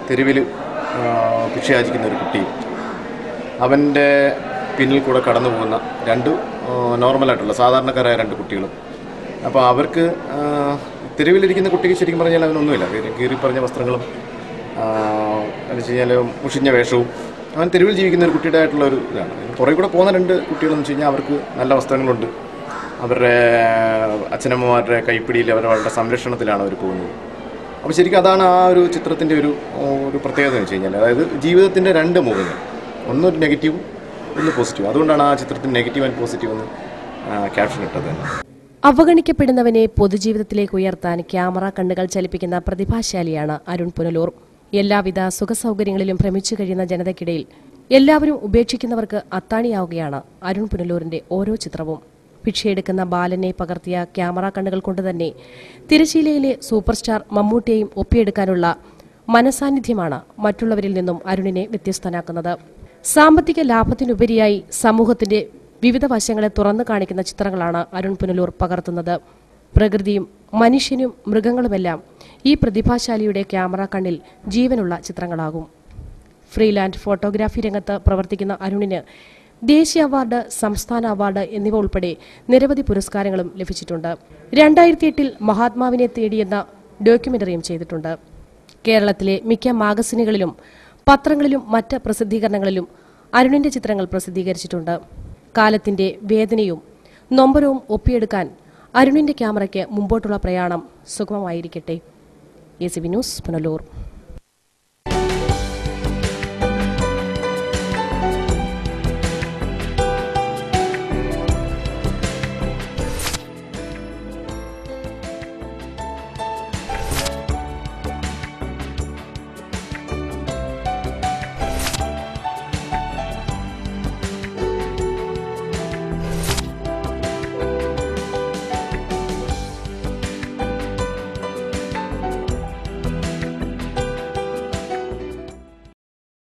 തെരുവിൽ ഭിക്ഷയാചിക്കുന്ന ഒരു കുട്ടിയും അവൻ്റെ പിന്നിൽ കൂടെ കടന്നു പോകുന്ന രണ്ട് നോർമലായിട്ടുള്ള സാധാരണക്കാരായ രണ്ട് കുട്ടികളും. അപ്പോൾ അവർക്ക് തെരുവിലിരിക്കുന്ന കുട്ടിക്ക് ശരിക്കും പറഞ്ഞാൽ അവനൊന്നുമില്ല, കീറി പറഞ്ഞ വസ്ത്രങ്ങളും എന്ന് വെച്ച് കഴിഞ്ഞാൽ മുഷിഞ്ഞ വേഷവും. അവൻ തെരുവിൽ ജീവിക്കുന്ന ഒരു കുട്ടിയുടെ ആയിട്ടുള്ള ഒരു ഇതാണ്. പുറകെ കൂടെ പോകുന്ന രണ്ട് കുട്ടികളെന്ന് വെച്ച് കഴിഞ്ഞാൽ അവർക്ക് നല്ല വസ്ത്രങ്ങളുണ്ട്, അവരുടെ അച്ഛനമ്മമാരുടെ കൈപ്പിടിയിൽ അവരുടെ സംരക്ഷണത്തിലാണ് അവർ പോകുന്നത്. അപ്പോൾ ശരിക്കും അതാണ് ആ ഒരു ചിത്രത്തിൻ്റെ ഒരു പ്രത്യേകത എന്ന് വെച്ച് കഴിഞ്ഞാൽ, അതായത് ജീവിതത്തിൻ്റെ രണ്ട് മുഖങ്ങൾ, ഒന്നൊരു നെഗറ്റീവും ഒന്ന് പോസിറ്റീവും. അതുകൊണ്ടാണ് ആ ചിത്രത്തിന് നെഗറ്റീവ് ആൻഡ് പോസിറ്റീവ് എന്ന് ക്യാപ്ഷൻ ഇട്ടത്. അവഗണിക്കപ്പെടുന്നവനെ പൊതുജീവിതത്തിലേക്ക് ഉയർത്താൻ ക്യാമറ കണ്ണുകൾ ചലിപ്പിക്കുന്ന പ്രതിഭാശാലിയാണ് അരുൺ പുനലൂർ. എല്ലാവിധ സുഖസൗകര്യങ്ങളിലും ഭ്രമിച്ചു കഴിയുന്ന ജനതയ്ക്കിടയിൽ എല്ലാവരും ഉപേക്ഷിക്കുന്നവർക്ക് അത്താണിയാവുകയാണ് അരുൺ പുനലൂരിന്റെ ഓരോ ചിത്രവും. ഭിക്ഷയെടുക്കുന്ന ബാലനെ പകർത്തിയ ക്യാമറ കണ്ണുകൾ കൊണ്ടുതന്നെ തിരശ്ശീലയിലെ സൂപ്പർ സ്റ്റാർ മമ്മൂട്ടിയെയും ഒപ്പിയെടുക്കാനുള്ള മനസാന്നിധ്യമാണ് മറ്റുള്ളവരിൽ നിന്നും അരുണിനെ വ്യത്യസ്തനാക്കുന്നത്. സാമ്പത്തിക ലാഭത്തിനുപരിയായി സമൂഹത്തിന്റെ വിവിധ വശങ്ങളെ തുറന്നു കാണിക്കുന്ന ചിത്രങ്ങളാണ് അരുൺ പുനലൂർ പകർത്തുന്നത്. പ്രകൃതിയും മനുഷ്യനും മൃഗങ്ങളുമെല്ലാം ഈ പ്രതിഭാശാലിയുടെ ക്യാമറ കണ്ണിൽ ജീവനുള്ള ചിത്രങ്ങളാകും. ഫ്രീലാൻഡ് ഫോട്ടോഗ്രാഫി രംഗത്ത് പ്രവർത്തിക്കുന്ന അരുണിന് ദേശീയ അവാർഡ്, സംസ്ഥാന അവാർഡ് എന്നിവ ഉൾപ്പെടെ നിരവധി പുരസ്കാരങ്ങളും ലഭിച്ചിട്ടുണ്ട്. 2008 മഹാത്മാവിനെ തേടിയെന്ന ഡോക്യുമെന്ററിയും ചെയ്തിട്ടുണ്ട്. കേരളത്തിലെ മിക്ക മാഗസിനുകളിലും പത്രങ്ങളിലും മറ്റ് പ്രസിദ്ധീകരണങ്ങളിലും അരുണിന്റെ ചിത്രങ്ങൾ പ്രസിദ്ധീകരിച്ചിട്ടുണ്ട്. കാലത്തിന്റെ വേദനയും നൊമ്പരവും ഒപ്പിയെടുക്കാൻ അരുണിന്റെ ക്യാമറയ്ക്ക് മുമ്പോട്ടുള്ള പ്രയാണം സുഗമമായിരിക്കട്ടെ. ACB news, Punalur.